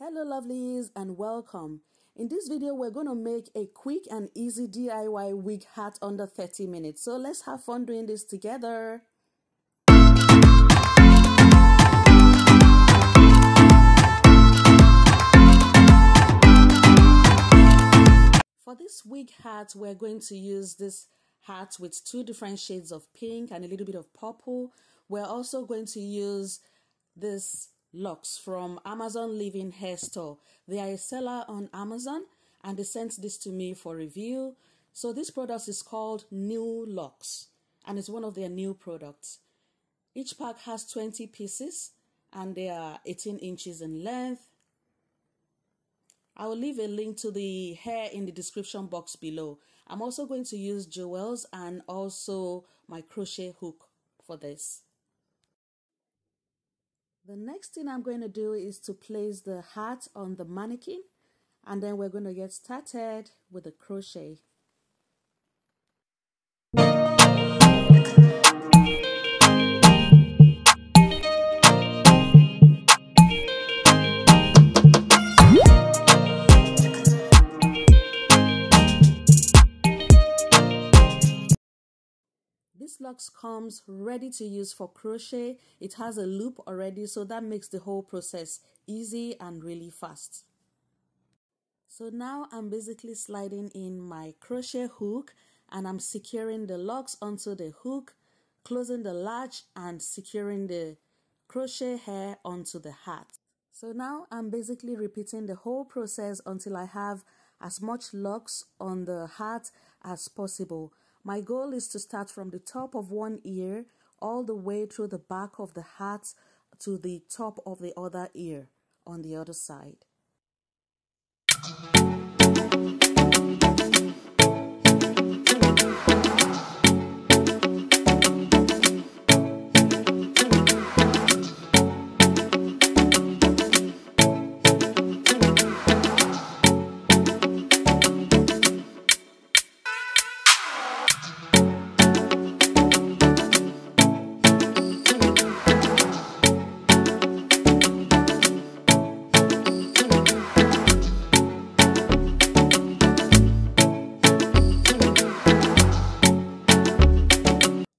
Hello lovelies and welcome. In this video we're going to make a quick and easy DIY wig hat under 30 minutes. So let's have fun doing this together. For this wig hat we're going to use this hat with two different shades of pink and a little bit of purple. We're also going to use this locks from Amazon Leeven hair store. They are a seller on Amazon and they sent this to me for review. So this product is called New Locks and it's one of their new products. Each pack has 20 pieces and they are 18 inches in length. I will leave a link to the hair in the description box below. I'm also going to use jewels and also my crochet hook for this. The next thing I'm going to do is to place the hat on the mannequin and then we're going to get started with the crochet. This locks comes ready to use for crochet. It has a loop already, so that makes the whole process easy and really fast. So now I'm basically sliding in my crochet hook and I'm securing the locks onto the hook, closing the latch and securing the crochet hair onto the hat. So now I'm basically repeating the whole process until I have as much locks on the hat as possible. My goal is to start from the top of one ear all the way through the back of the hat to the top of the other ear on the other side.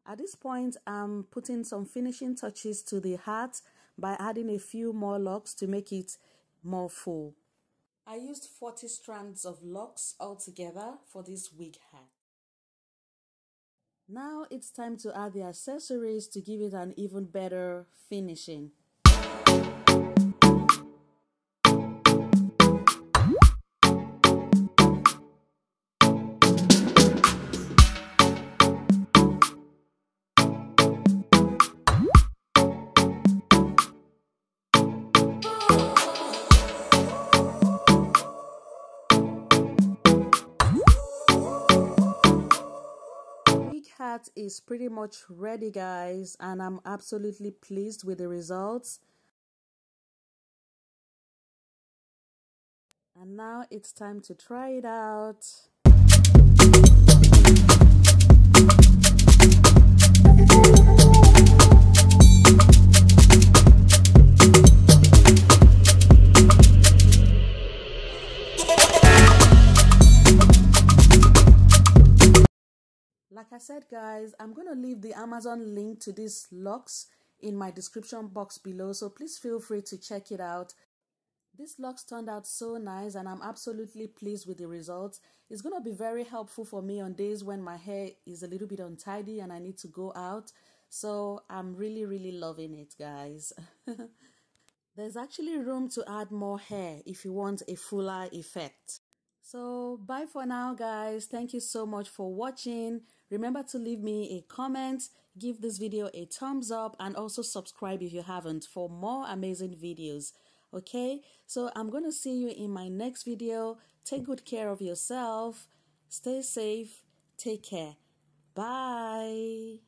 At this point, I'm putting some finishing touches to the hat by adding a few more locks to make it more full. I used 40 strands of locks altogether for this wig hat. Now it's time to add the accessories to give it an even better finishing. Hat is pretty much ready, guys, and I'm absolutely pleased with the results. And now it's time to try it out. Like I said, guys, I'm going to leave the Amazon link to these locks in my description box below, so please feel free to check it out. These locks turned out so nice and I'm absolutely pleased with the results. It's going to be very helpful for me on days when my hair is a little bit untidy and I need to go out. So I'm really loving it, guys. There's actually room to add more hair if you want a fuller effect. So bye for now, guys. Thank you so much for watching. Remember to leave me a comment, give this video a thumbs up, and also subscribe if you haven't for more amazing videos. Okay, so I'm going to see you in my next video. Take good care of yourself. Stay safe. Take care. Bye.